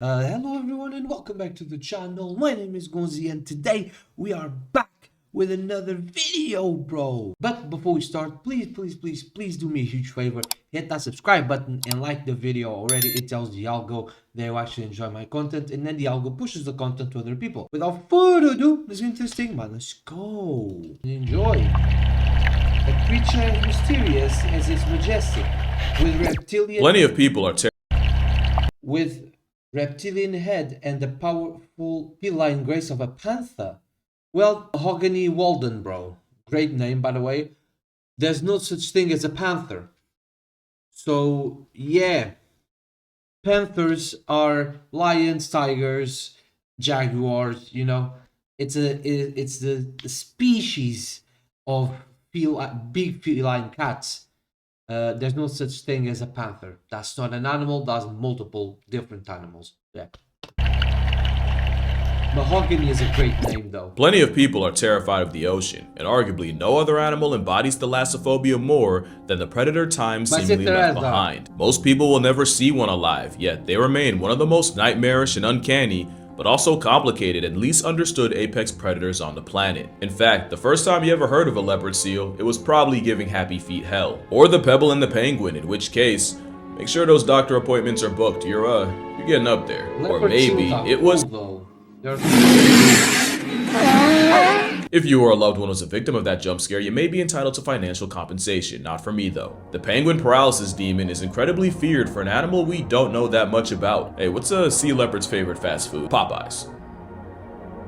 Hello everyone and welcome back to the channel. My name is Gonzii and today we are back with another video, bro. But before we start, please do me a huge favor. Hit that subscribe button and like the video already. It tells the algo they will actually enjoy my content, and then the algo pushes the content to other people. Without further ado, let's get interesting, man. Let's go. Enjoy. A creature as mysterious as it's majestic, with reptilian... Plenty of people are with reptilian head and the powerful feline grace of a panther. Well, Mahogany Walden, bro. Great name, by the way. There's no such thing as a panther. So, yeah. Panthers are lions, tigers, jaguars, you know. It's the species of big feline cats. There's no such thing as a panther. That's not an animal, that's multiple different animals. Yeah. Mahogany is a great name though. Plenty of people are terrified of the ocean, and arguably no other animal embodies thalassophobia more than the predator time seemingly left behind. Most people will never see one alive, yet they remain one of the most nightmarish and uncanny, but also complicated and least understood apex predators on the planet. In fact, the first time you ever heard of a leopard seal, it was probably giving Happy Feet hell. Or the pebble and the penguin, in which case, make sure those doctor appointments are booked. You're getting up there. Or maybe it was... If you or a loved one was a victim of that jump scare, you may be entitled to financial compensation. Not for me though. The penguin paralysis demon is incredibly feared for an animal we don't know that much about. Hey, what's a sea leopard's favorite fast food? Popeyes.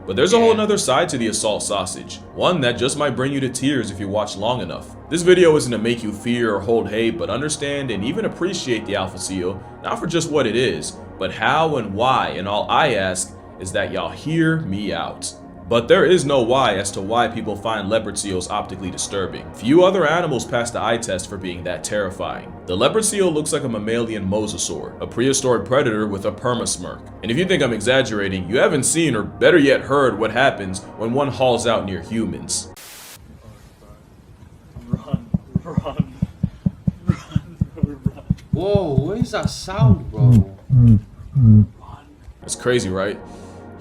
But there's a whole nother side to the assault sausage, one that just might bring you to tears if you watch long enough. This video isn't to make you fear or hold hate, but understand and even appreciate the alpha seal, not for just what it is, but how and why, and all I ask is that y'all hear me out. But there is no why as to why people find leopard seals optically disturbing. Few other animals pass the eye test for being that terrifying. The leopard seal looks like a mammalian mosasaur, a prehistoric predator with a perma-smirk. And if you think I'm exaggerating, you haven't seen or better yet heard what happens when one hauls out near humans. Run. Whoa, what is that sound, bro? It's crazy, right?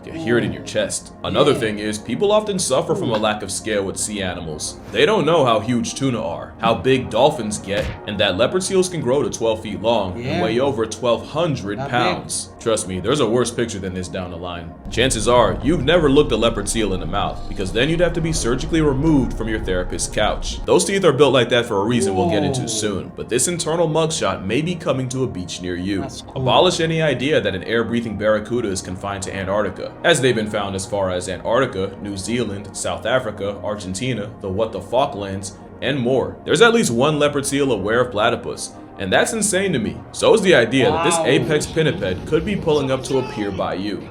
You can hear it in your chest. Another thing is, people often suffer from a lack of scale with sea animals. They don't know how huge tuna are, how big dolphins get, and that leopard seals can grow to 12 feet long and weigh over 1,200 pounds. Trust me, there's a worse picture than this down the line. Chances are, you've never looked a leopard seal in the mouth, because then you'd have to be surgically removed from your therapist's couch. Those teeth are built like that for a reason we'll get into soon, but this internal mugshot may be coming to a beach near you. Abolish any idea that an air-breathing barracuda is confined to Antarctica, as they've been found as far as Antarctica, New Zealand, South Africa, Argentina, the Falklands, and more. There's at least one leopard seal aware of platypus, and that's insane to me. So is the idea that this apex pinniped could be pulling up to a pier by you.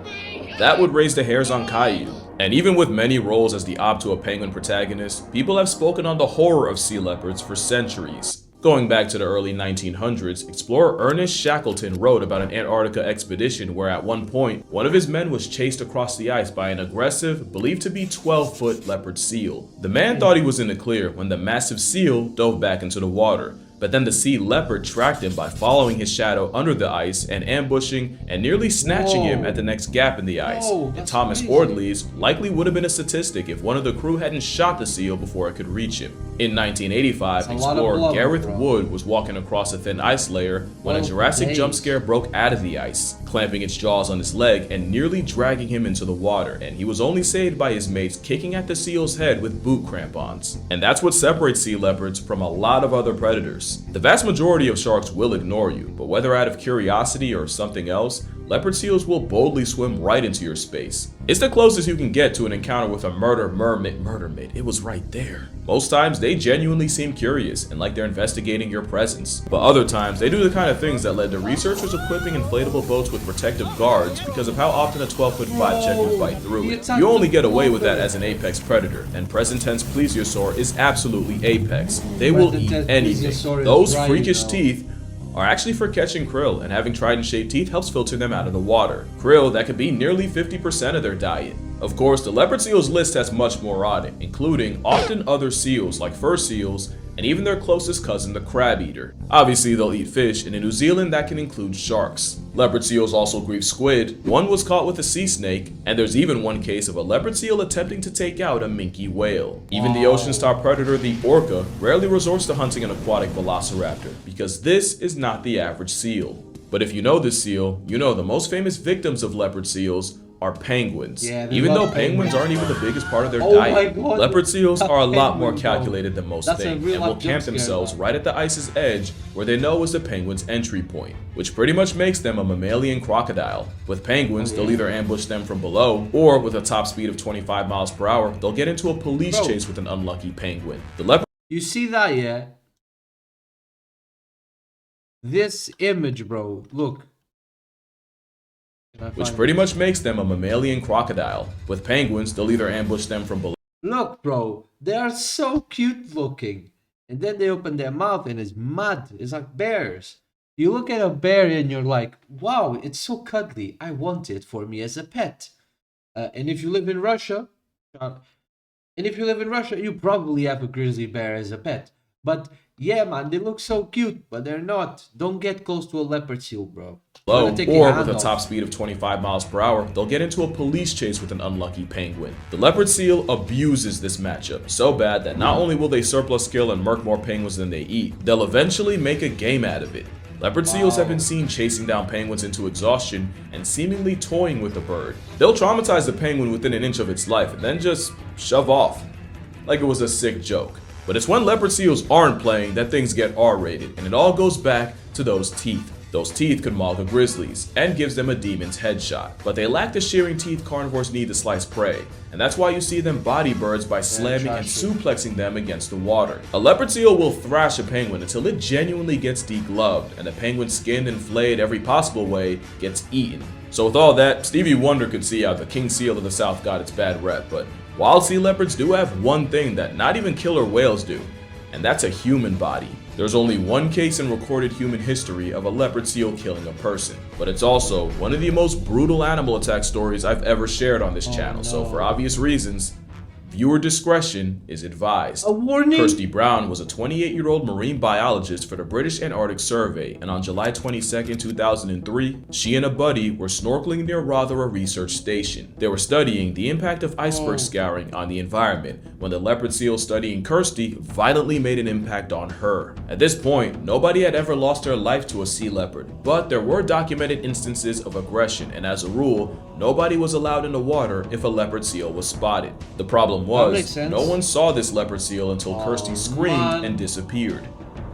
That would raise the hairs on Caillou. And even with many roles as the op to a penguin protagonist, people have spoken on the horror of sea leopards for centuries. Going back to the early 1900s, explorer Ernest Shackleton wrote about an Antarctica expedition where at one point, one of his men was chased across the ice by an aggressive, believed to be 12-foot leopard seal. The man thought he was in the clear when the massive seal dove back into the water. But then the sea leopard tracked him by following his shadow under the ice and ambushing and nearly snatching him at the next gap in the ice. And Thomas Ordley's likely would have been a statistic if one of the crew hadn't shot the seal before it could reach him. In 1985, explorer Gareth Wood was walking across a thin ice layer when a Jurassic jump scare broke out of the ice, clamping its jaws on his leg and nearly dragging him into the water, and he was only saved by his mates kicking at the seal's head with boot crampons. And that's what separates sea leopards from a lot of other predators. The vast majority of sharks will ignore you, but whether out of curiosity or something else, leopard seals will boldly swim right into your space. It's the closest you can get to an encounter with a murder mermaid. It was right there. Most times they genuinely seem curious and like they're investigating your presence. But other times they do the kind of things that led to researchers equipping inflatable boats with protective guards because of how often a 12-foot vibe check would bite through it. You only get away with that as an apex predator, and present tense plesiosaur is absolutely apex. They will eat anything. Those freakish teeth are actually for catching krill, and having trident-shaped teeth helps filter them out of the water. Krill that could be nearly 50% of their diet. Of course, the leopard seals list has much more on it, including often other seals like fur seals and even their closest cousin, the crab eater. Obviously, they'll eat fish, and in New Zealand, that can include sharks. Leopard seals also grieve squid. One was caught with a sea snake, and there's even one case of a leopard seal attempting to take out a minke whale. Even the ocean's top predator, the orca, rarely resorts to hunting an aquatic velociraptor, because this is not the average seal. But if you know this seal, you know the most famous victims of leopard seals are penguins. Yeah, even though penguins, penguins aren't even the biggest part of their Oh my diet, God, leopard seals are a lot more penguin, bro. calculated than most That's a think, real and will life camp jump scare, themselves bro. right at the ice's edge where they know is the penguin's entry point, which pretty much makes them a mammalian crocodile. With penguins, they'll either ambush them from below, or with a top speed of 25 miles per hour, they'll get into a police Bro. chase with an unlucky penguin. The leopard You see that, yeah? This image, bro. Look. Can I which find pretty it? much makes them a mammalian crocodile. With penguins, they'll either ambush them from below. Look, bro. They are so cute looking. And then they open their mouth and it's mud. It's like bears. You look at a bear and you're like, wow, it's so cuddly. I want it for me as a pet. And if you live in Russia, you probably have a grizzly bear as a pet. But yeah, man, they look so cute, but they're not. Don't get close to a leopard seal, bro. Low, Gonna take your or hand with a off. top speed of 25 miles per hour, they'll get into a police chase with an unlucky penguin. The leopard seal abuses this matchup so bad that not only will they surplus skill and murk more penguins than they eat, they'll eventually make a game out of it. Leopard seals have been seen chasing down penguins into exhaustion and seemingly toying with the bird. They'll traumatize the penguin within an inch of its life and then just shove off, like it was a sick joke. But it's when leopard seals aren't playing that things get R-rated, and it all goes back to those teeth. Those teeth could maul the grizzlies, and gives them a demon's headshot. But they lack the shearing teeth carnivores need to slice prey, and that's why you see them body birds by slamming and suplexing them against the water. A leopard seal will thrash a penguin until it genuinely gets degloved, and the penguin skinned and flayed every possible way gets eaten. So with all that, Stevie Wonder could see how the king seal of the south got its bad rep, but wild sea leopards do have one thing that not even killer whales do, and that's a human body. There's only one case in recorded human history of a leopard seal killing a person, but it's also one of the most brutal animal attack stories I've ever shared on this channel, so for obvious reasons, viewer discretion is advised. A warning? Kirsty Brown was a 28-year-old marine biologist for the British Antarctic Survey, and on July 22, 2003, she and a buddy were snorkeling near Rothera Research Station. They were studying the impact of iceberg scouring on the environment when the leopard seal studying Kirsty violently made an impact on her. At this point, nobody had ever lost their life to a sea leopard, but there were documented instances of aggression, and as a rule, nobody was allowed in the water if a leopard seal was spotted. The problem makes was, sense. no one saw this leopard seal until Kirsty screamed man. and disappeared,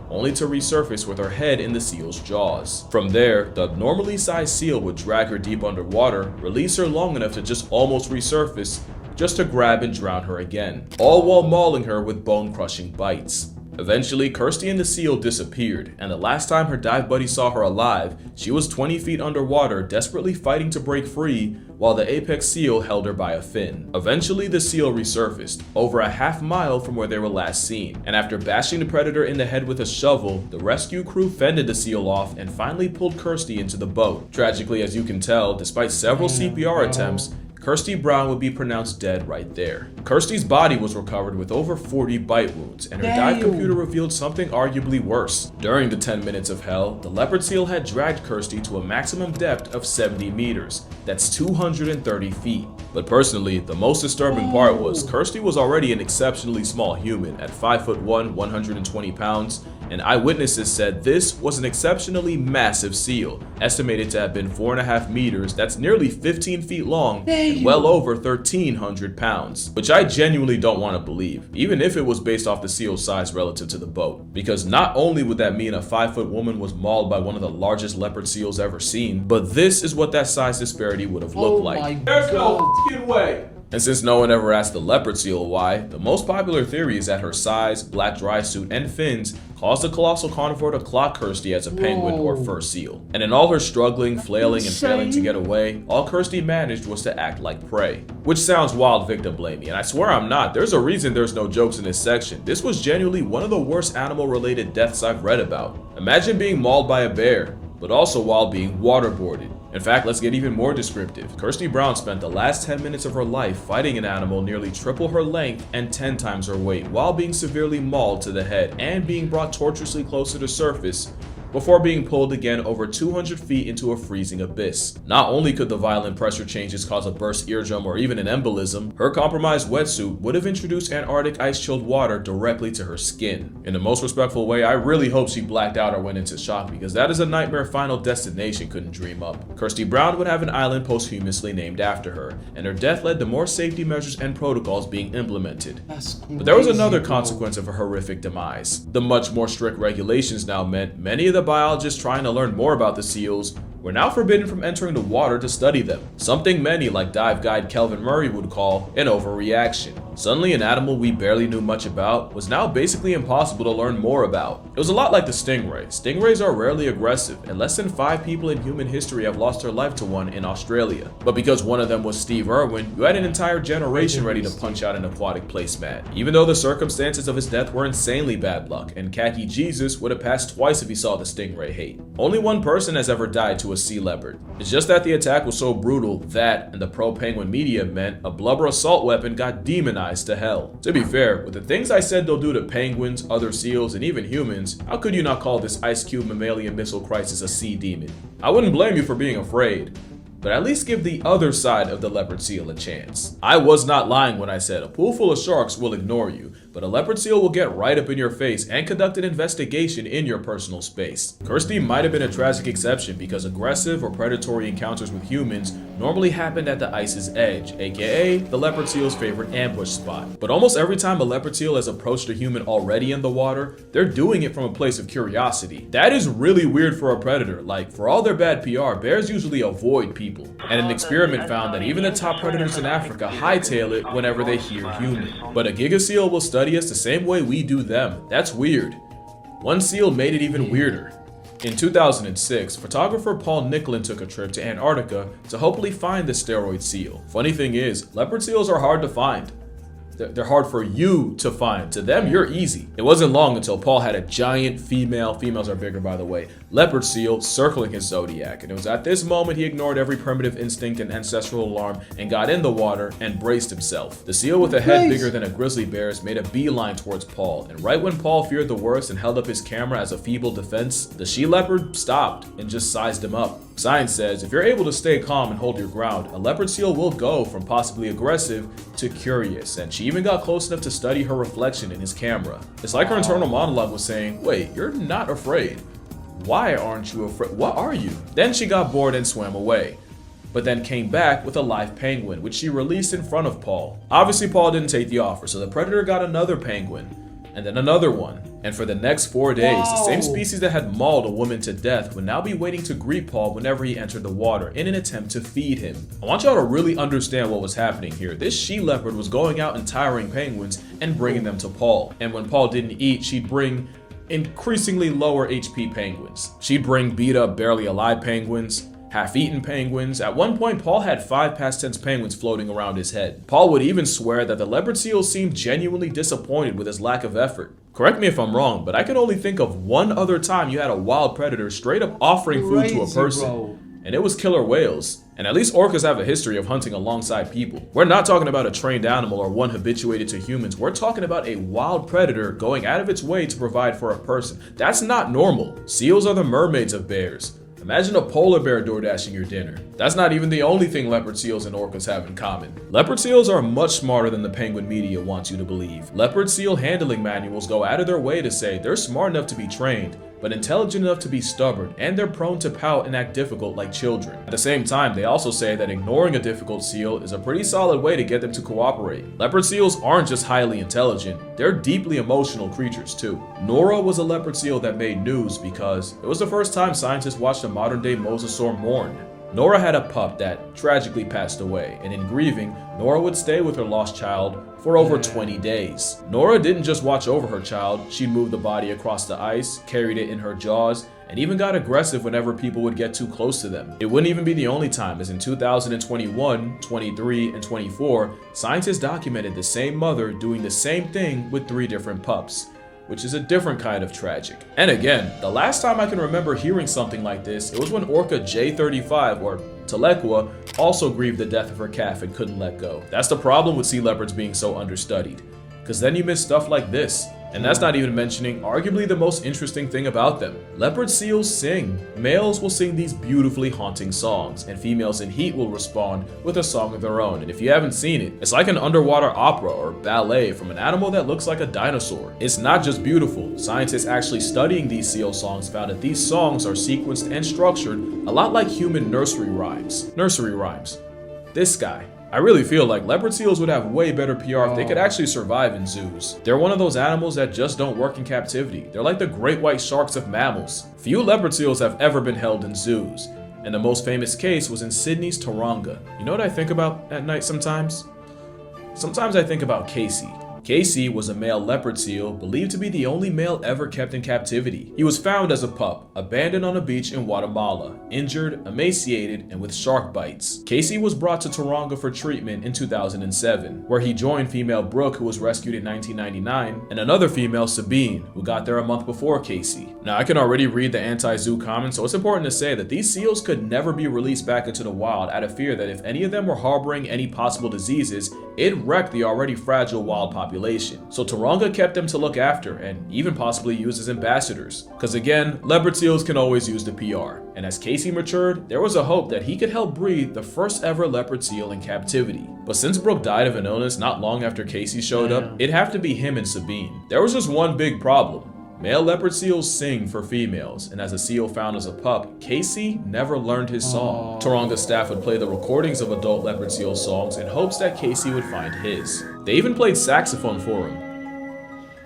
only to resurface with her head in the seal's jaws. From there, the abnormally sized seal would drag her deep underwater, release her long enough to just almost resurface, just to grab and drown her again, all while mauling her with bone-crushing bites. Eventually, Kirsty and the seal disappeared, and the last time her dive buddy saw her alive, she was 20 feet underwater, desperately fighting to break free, while the apex seal held her by a fin. Eventually, the seal resurfaced, over a half-mile from where they were last seen, and after bashing the predator in the head with a shovel, the rescue crew fended the seal off and finally pulled Kirsty into the boat. Tragically, as you can tell, despite several CPR attempts, Kirsty Brown would be pronounced dead right there. Kirsty's body was recovered with over 40 bite wounds, and her dive computer revealed something arguably worse. During the 10 minutes of hell, the leopard seal had dragged Kirsty to a maximum depth of 70 meters. That's 230 feet. But personally, the most disturbing part was Kirsty was already an exceptionally small human at 5'1", 120 pounds, and eyewitnesses said this was an exceptionally massive seal, estimated to have been 4.5 meters, that's nearly 15 feet long, and well over 1,300 pounds. Which I genuinely don't want to believe, even if it was based off the seal's size relative to the boat. Because not only would that mean a 5-foot woman was mauled by one of the largest leopard seals ever seen, but this is what that size disparity would have looked like. There's no f***ing way! And since no one ever asked the leopard seal why, the most popular theory is that her size, black dry suit, and fins caused the colossal carnivore to clock Kirsty as a penguin or fur seal. And in all her struggling, flailing, and failing to get away, all Kirsty managed was to act like prey. Which sounds wild victim blaming, and I swear I'm not. There's a reason there's no jokes in this section. This was genuinely one of the worst animal-related deaths I've read about. Imagine being mauled by a bear, but also while being waterboarded. In fact, let's get even more descriptive. Kirsty Brown spent the last 10 minutes of her life fighting an animal nearly triple her length and 10 times her weight while being severely mauled to the head and being brought tortuously closer to surface before being pulled again over 200 feet into a freezing abyss. Not only could the violent pressure changes cause a burst eardrum or even an embolism, her compromised wetsuit would have introduced Antarctic ice-chilled water directly to her skin. In the most respectful way, I really hope she blacked out or went into shock, because that is a nightmare Final Destination couldn't dream up. Kirsty Brown would have an island posthumously named after her, and her death led to more safety measures and protocols being implemented. But there was another consequence of her horrific demise. The much more strict regulations now meant many of the biologists trying to learn more about the seals were now forbidden from entering the water to study them, something many like dive guide Kelvin Murray would call an overreaction. Suddenly, an animal we barely knew much about was now basically impossible to learn more about. It was a lot like the stingray. Stingrays are rarely aggressive, and less than 5 people in human history have lost their life to one in Australia. But because one of them was Steve Irwin, you had an entire generation ready to punch out an aquatic placemat, even though the circumstances of his death were insanely bad luck, and Khaki Jesus would have passed twice if he saw the stingray hate. Only one person has ever died to a sea leopard. It's just that the attack was so brutal that, and the pro-penguin media meant, a blubber assault weapon got demonized to hell. To be fair, with the things I said they'll do to penguins, other seals, and even humans, how could you not call this Ice Cube mammalian missile crisis a sea demon? I wouldn't blame you for being afraid, but at least give the other side of the leopard seal a chance. I was not lying when I said a pool full of sharks will ignore you, but a leopard seal will get right up in your face and conduct an investigation in your personal space. Kirsty might have been a tragic exception because aggressive or predatory encounters with humans normally happened at the ice's edge, aka the leopard seal's favorite ambush spot. But almost every time a leopard seal has approached a human already in the water, they're doing it from a place of curiosity. That is really weird for a predator. Like, for all their bad PR, bears usually avoid people. And an experiment found that even the top predators in Africa hightail it whenever they hear human. But a giga seal will study us the same way we do them. That's weird. One seal made it even weirder. In 2006, photographer Paul Nicklin took a trip to Antarctica to hopefully find the steroid seal. Funny thing is, leopard seals are hard to find. They're hard for you to find. To them, you're easy. It wasn't long until Paul had a giant females are bigger by the way, leopard seal circling his zodiac. And it was at this moment he ignored every primitive instinct and ancestral alarm and got in the water and braced himself. The seal with a head bigger than a grizzly bear's made a beeline towards Paul. And right when Paul feared the worst and held up his camera as a feeble defense, the she leopard stopped and just sized him up. Science says if you're able to stay calm and hold your ground, a leopard seal will go from possibly aggressive to curious, and she even got close enough to study her reflection in his camera. It's like her internal monologue was saying, wait, you're not afraid. Why aren't you afraid? What are you? Then she got bored and swam away, but then came back with a live penguin, which she released in front of Paul. Obviously, Paul didn't take the offer, so the predator got another penguin, and then another one. And for the next 4 days, the same species that had mauled a woman to death would now be waiting to greet Paul whenever he entered the water in an attempt to feed him. I want y'all to really understand what was happening here. This she leopard was going out and tiring penguins and bringing them to Paul. And when Paul didn't eat, she'd bring increasingly lower HP penguins. She'd bring beat up, barely alive penguins, half-eaten penguins. At one point, Paul had 5 past tense penguins floating around his head. Paul would even swear that the leopard seal seemed genuinely disappointed with his lack of effort. Correct me if I'm wrong, but I can only think of one other time you had a wild predator straight up offering food to a person, and it was killer whales. And at least orcas have a history of hunting alongside people. We're not talking about a trained animal or one habituated to humans. We're talking about a wild predator going out of its way to provide for a person. That's not normal. Seals are the mermaids of bears. Imagine a polar bear door dashing your dinner. That's not even the only thing leopard seals and orcas have in common. Leopard seals are much smarter than the penguin media wants you to believe. Leopard seal handling manuals go out of their way to say they're smart enough to be trained, but intelligent enough to be stubborn, and they're prone to pout and act difficult like children. At the same time, they also say that ignoring a difficult seal is a pretty solid way to get them to cooperate. Leopard seals aren't just highly intelligent, they're deeply emotional creatures too. Nora was a leopard seal that made news because it was the first time scientists watched a modern-day mosasaur mourn. Nora had a pup that tragically passed away, and in grieving, Nora would stay with her lost child for over 20 days. Nora didn't just watch over her child, she'd move the body across the ice, carried it in her jaws, and even got aggressive whenever people would get too close to them. It wouldn't even be the only time, as in 2021, 23, and 24, scientists documented the same mother doing the same thing with 3 different pups. which is a different kind of tragic. And again, the last time I can remember hearing something like this, it was when Orca J35, or Telequa, also grieved the death of her calf and couldn't let go. That's the problem with sea leopards being so understudied, because then you miss stuff like this. And that's not even mentioning arguably the most interesting thing about them. Leopard seals sing. Males will sing these beautifully haunting songs, and females in heat will respond with a song of their own. And if you haven't seen it, it's like an underwater opera or ballet from an animal that looks like a dinosaur. It's not just beautiful. Scientists actually studying these seal songs found that these songs are sequenced and structured a lot like human nursery rhymes. Nursery rhymes. This guy. I really feel like leopard seals would have way better PR if they could actually survive in zoos. They're one of those animals that just don't work in captivity. They're like the great white sharks of mammals. Few leopard seals have ever been held in zoos, and the most famous case was in Sydney's Taronga. You know what I think about at night sometimes? Sometimes I think about Casey. Casey was a male leopard seal, believed to be the only male ever kept in captivity. He was found as a pup, abandoned on a beach in Guatemala, injured, emaciated, and with shark bites. Casey was brought to Taronga for treatment in 2007, where he joined female Brooke, who was rescued in 1999, and another female, Sabine, who got there a month before Casey. Now, I can already read the anti-zoo comments, so it's important to say that these seals could never be released back into the wild out of fear that if any of them were harboring any possible diseases, it'd wreck the already fragile wild population. So Taronga kept them to look after and even possibly use as ambassadors. Because again, leopard seals can always use the PR. And as Casey matured, there was a hope that he could help breed the first ever leopard seal in captivity. But since Brooke died of an illness not long after Casey showed up, it'd have to be him and Sabine. There was just one big problem. Male leopard seals sing for females, and as a seal found as a pup, Casey never learned his song. Taronga staff would play the recordings of adult leopard seal songs in hopes that Casey would find his. They even played saxophone for him.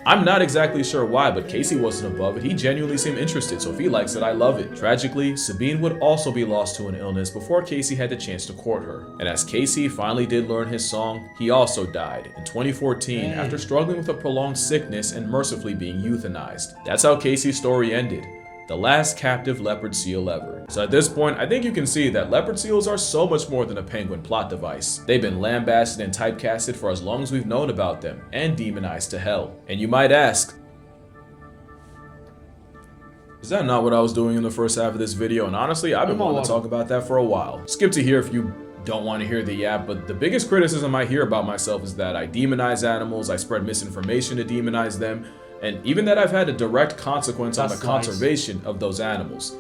I'm not exactly sure why, but Casey wasn't above it. He genuinely seemed interested, so if he likes it, I love it. Tragically, Sabine would also be lost to an illness before Casey had the chance to court her. And as Casey finally did learn his song, he also died in 2014 after struggling with a prolonged sickness and mercifully being euthanized. That's how Casey's story ended. The last captive leopard seal ever. So at this point, I think you can see that leopard seals are so much more than a penguin plot device. They've been lambasted and typecasted for as long as we've known about them, and demonized to hell. And you might ask, is that not what I was doing in the first half of this video? And honestly, I've been wanting to talk about that for a while. Skip to here if you don't want to hear the yap, but the biggest criticism I hear about myself is that I demonize animals, I spread misinformation to demonize them, and even that I've had a direct consequence on the conservation of those animals,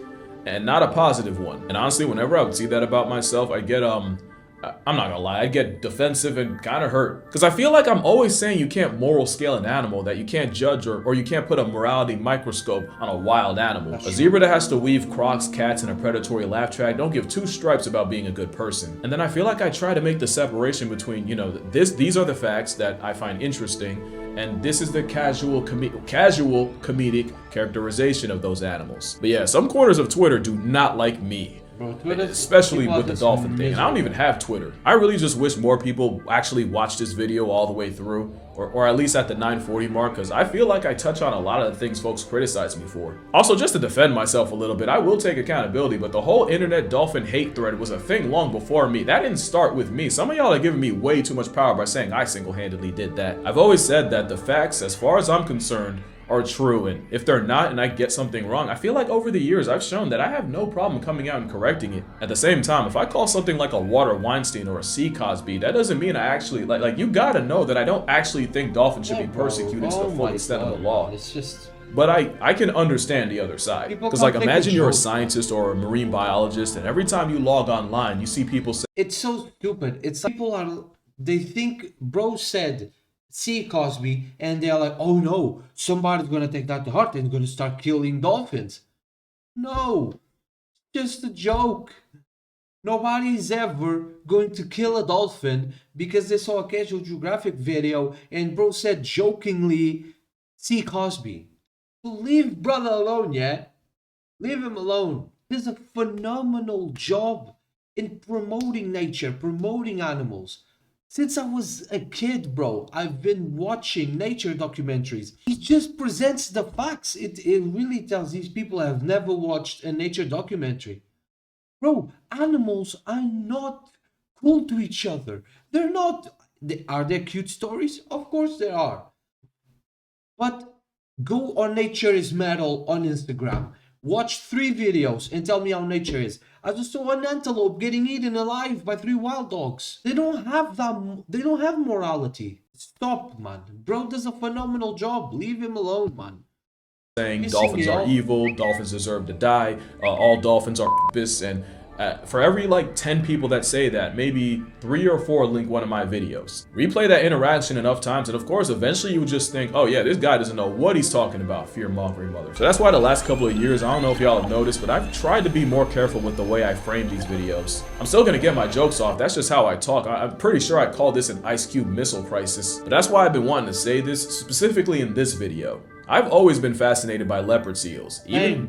and not a positive one. And honestly, whenever I would see that about myself, I get I'm not gonna lie, I get defensive and kind of hurt, because I feel like I'm always saying you can't moral scale an animal, that you can't judge or you can't put a morality microscope on a wild animal. A zebra that has to weave crocs, cats, and a predatory laugh track don't give two stripes about being a good person. And then I feel like I try to make the separation between, you know, these are the facts that I find interesting, and this is the casual comedic characterization of those animals. But yeah, some corners of Twitter do not like me. Bro, especially with the dolphin thing. And I don't even have Twitter. I really just wish more people actually watched this video all the way through, or at least at the 940 mark, because I feel like I touch on a lot of the things folks criticize me for. Also, just to defend myself a little bit, I will take accountability, but the whole internet dolphin hate thread was a thing long before me. That didn't start with me. Some of y'all are giving me way too much power by saying I single-handedly did that. I've always said that the facts, as far as I'm concerned, are true, and if they're not and I get something wrong, I feel like over the years I've shown that I have no problem coming out and correcting it. At the same time, if I call something like a Water Weinstein or a C Cosby, that doesn't mean I actually like you gotta know that I don't actually think dolphins should be persecuted to the full extent of the law. It's just, but I can understand the other side, because like imagine you're a scientist or a marine biologist, and every time you log online you see people say it's so stupid. It's like they think bro said C Cosby, and they're like, oh no, somebody's gonna take that to heart and gonna start killing dolphins. No, just a joke. Nobody's ever going to kill a dolphin because they saw a casual Geographic video and bro said jokingly C Cosby. So leave brother alone, yeah? Leave him alone. He does a phenomenal job in promoting nature, promoting animals. Since I was a kid, bro, I've been watching nature documentaries. He just presents the facts. It really tells these people have never watched a nature documentary. Bro, animals are not cool to each other. They're not. Are there cute stories? Of course there are. But Go on Nature is Metal on Instagram. Watch 3 videos and tell me how nature is. I just saw an antelope getting eaten alive by 3 wild dogs. They don't have that. They don't have morality. Stop, man. Bro does a phenomenal job. Leave him alone, man. saying Pissing dolphins me are off. evil, dolphins deserve to die, all dolphins are piss, and for every like 10 people that say that, maybe 3 or 4 link one of my videos. Replay that interaction enough times, and of course, eventually you would just think, oh yeah, this guy doesn't know what he's talking about, fear-mongering mother. So that's why the last couple of years, I don't know if y'all have noticed, but I've tried to be more careful with the way I frame these videos. I'm still gonna get my jokes off, that's just how I talk. I'm pretty sure I call this an Ice Cube missile crisis, but that's why I've been wanting to say this, specifically in this video. I've always been fascinated by leopard seals,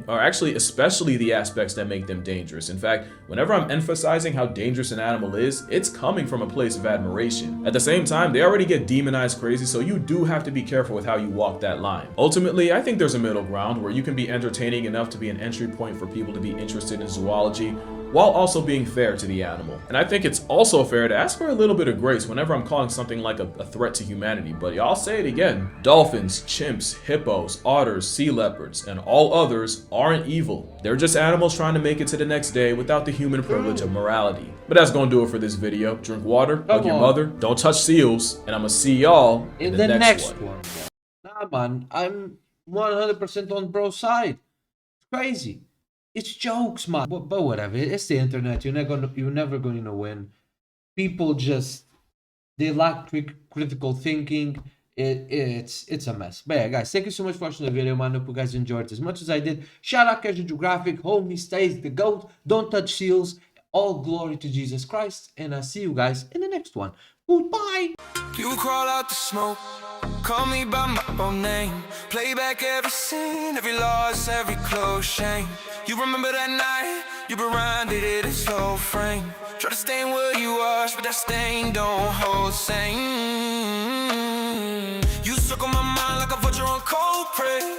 or actually especially the aspects that make them dangerous. In fact, whenever I'm emphasizing how dangerous an animal is, it's coming from a place of admiration. At the same time, they already get demonized crazy, so you do have to be careful with how you walk that line. Ultimately, I think there's a middle ground where you can be entertaining enough to be an entry point for people to be interested in zoology, while also being fair to the animal. And I think it's also fair to ask for a little bit of grace whenever I'm calling something like a threat to humanity, but y'all say it again. Dolphins, chimps, hippos, otters, sea leopards, and all others aren't evil. They're just animals trying to make it to the next day without the human privilege of morality. But that's gonna do it for this video. Drink water, hug your mother, don't touch seals, and I'm gonna see y'all in the next one. Nah, man, I'm 100% on bro's side. It's crazy. It's jokes, man. But whatever. It's the internet. You're never going to win. People just they lack critical thinking. It's a mess. But yeah, guys, thank you so much for watching the video, man. Hope you guys enjoyed it as much as I did. Shout out Geographic. Homie stays the GOAT. Don't touch seals. All glory to Jesus Christ. And I'll see you guys in the next one. Goodbye. You crawl out the smoke, call me by my own name. Play back every scene, every loss, every close shame. You remember that night, you reminded it in slow frame. Try to stain what you wash, but that stain don't hold same. You circle my mind like a vulture on cold prey.